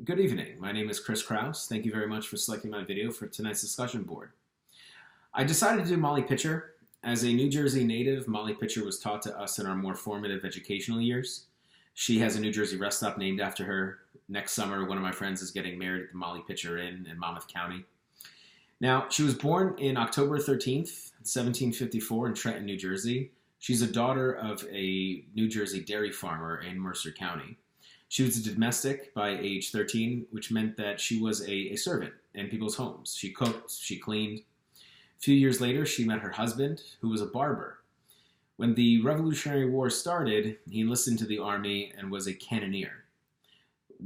Good evening. My name is Chris Kraus. Thank you very much for selecting my video for tonight's discussion board. I decided to do Molly Pitcher. As a New Jersey native, Molly Pitcher was taught to us in our more formative educational years. She has a New Jersey rest stop named after her. Next summer, one of my friends is getting married at the Molly Pitcher Inn in Monmouth County. Now, she was born in October 13th, 1754 in Trenton, New Jersey. She's a daughter of a New Jersey dairy farmer in Mercer County. She was a domestic by age 13, which meant that she was a servant in people's homes. She cooked, she cleaned. A few years later, she met her husband, who was a barber. When the Revolutionary War started, he enlisted into the army and was a cannoneer.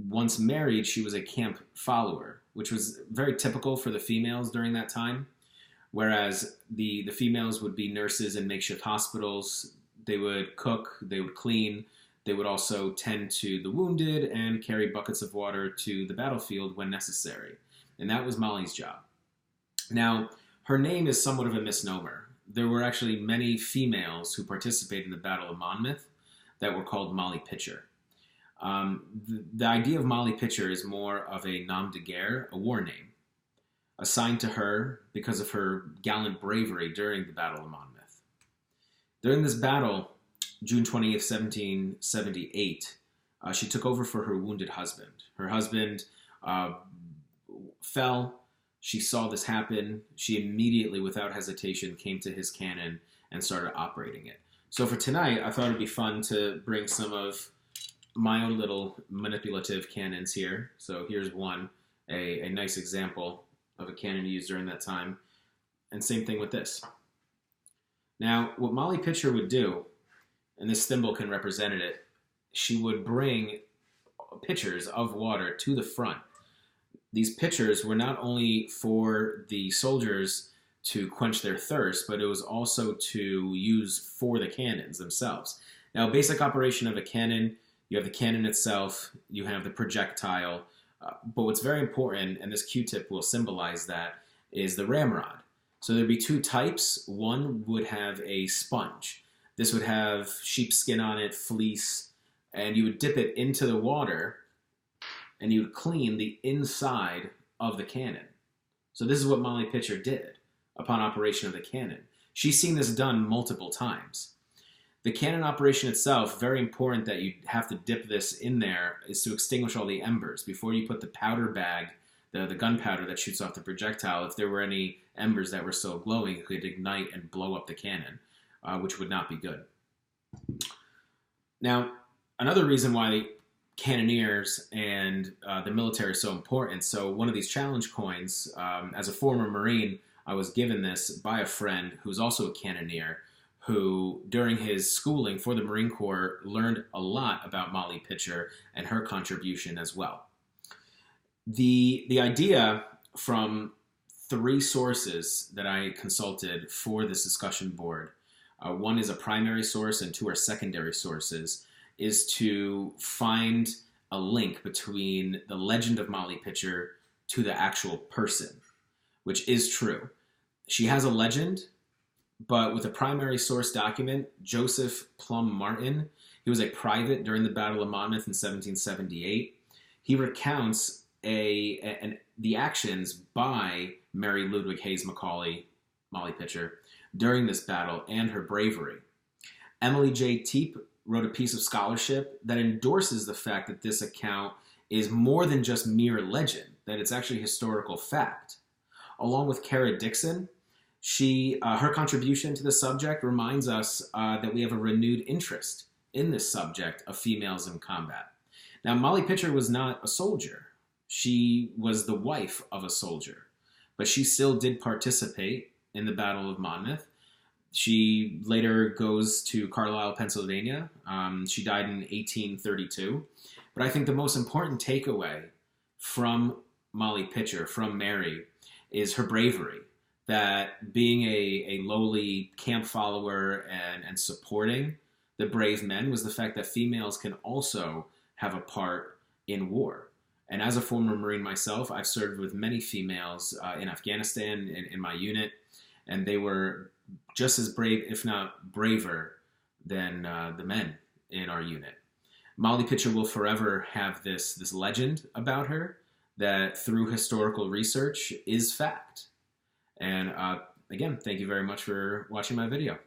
Once married, she was a camp follower, which was very typical for the females during that time. Whereas the females would be nurses in makeshift hospitals, they would cook, they would clean, they would also tend to the wounded and carry buckets of water to the battlefield when necessary. And that was Molly's job. Now, her name is somewhat of a misnomer. There were actually many females who participated in the Battle of Monmouth that were called Molly Pitcher. The idea of Molly Pitcher is more of a nom de guerre, a war name, assigned to her because of her gallant bravery during the Battle of Monmouth. During this battle, June 20th, 1778, she took over for her wounded husband. Her husband fell. She saw this happen. She immediately, without hesitation, came to his cannon and started operating it. So for tonight, I thought it'd be fun to bring some of my own little manipulative cannons here. So here's one, a nice example of a cannon used during that time. And same thing with this. Now, what Molly Pitcher would do, and this thimble can represent it, she would bring pitchers of water to the front. These pitchers were not only for the soldiers to quench their thirst, but it was also to use for the cannons themselves. Now, basic operation of a cannon, you have the cannon itself, you have the projectile, but what's very important, and this Q-tip will symbolize that, is the ramrod. So there'd be two types. One would have a sponge. This would have sheepskin on it, fleece, and you would dip it into the water and you would clean the inside of the cannon. So this is what Molly Pitcher did upon operation of the cannon. She's seen this done multiple times. The cannon operation itself, very important that you have to dip this in there, is to extinguish all the embers. Before you put the powder bag, the gunpowder that shoots off the projectile, if there were any embers that were still glowing, it could ignite and blow up the cannon, which would not be good. Now, another reason why cannoneers and the military are so important, so one of these challenge coins, as a former Marine, I was given this by a friend who's also a cannoneer, who during his schooling for the Marine Corps learned a lot about Molly Pitcher and her contribution as well. The idea from three sources that I consulted for this discussion board, one is a primary source and two are secondary sources, is to find a link between the legend of Molly Pitcher to the actual person, which is true. She has a legend, but with a primary source document, Joseph Plum Martin, he was a private during the Battle of Monmouth in 1778. He recounts the actions by Mary Ludwig Hayes Macaulay, Molly Pitcher, during this battle and her bravery. Emily J. Teep wrote a piece of scholarship that endorses the fact that this account is more than just mere legend, that it's actually historical fact. Along with Kara Dixon, her contribution to the subject reminds us that we have a renewed interest in this subject of females in combat. Now, Molly Pitcher was not a soldier. She was the wife of a soldier, but she still did participate in the Battle of Monmouth. She later goes to Carlisle, Pennsylvania. She died in 1832. But I think the most important takeaway from Molly Pitcher, from Mary, is her bravery. That being a lowly camp follower and supporting the brave men was the fact that females can also have a part in war. And as a former Marine myself, I've served with many females in Afghanistan in my unit, and they were just as brave, if not braver, than the men in our unit. Molly Pitcher will forever have this legend about her that through historical research is fact. And again, thank you very much for watching my video.